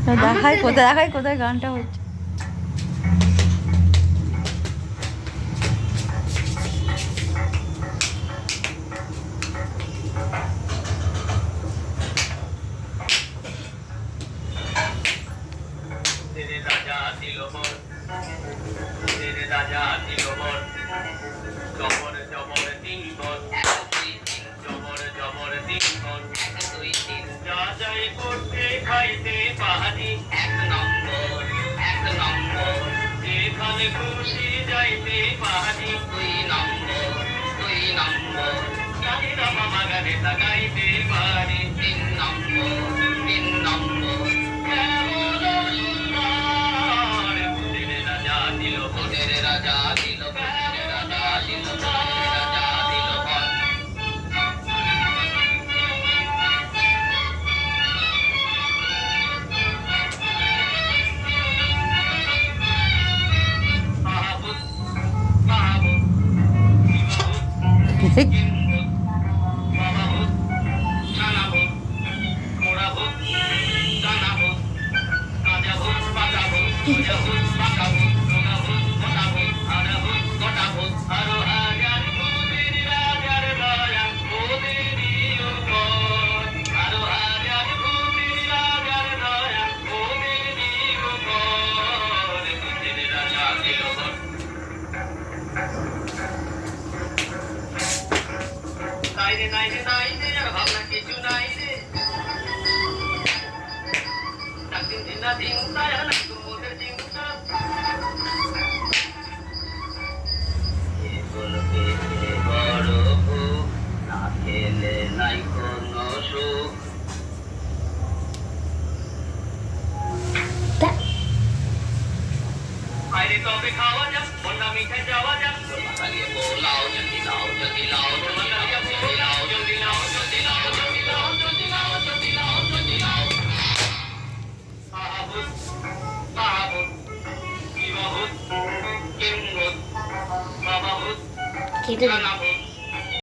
দেখাই কোথায় গানটা হচ্ছে। খাইতে পাহাড়ি এক নম্বর যেখানে খুশি যাইতে পাহাড়ি দুই নম্বর চাহিদা মামা গানে লাগাইতে পারি তিন নম্বর ভোটের রাজা দিল তবে খাওয়া যাক বন্যা মিঠে যাওয়া যাক লাও যদি লাও যদি লাও যদি লাও যদি লাও যদি লাও যদি লাও যদি লাও যদি লাও আহাবুত বিবাহুত কিংবুত বাবাহুত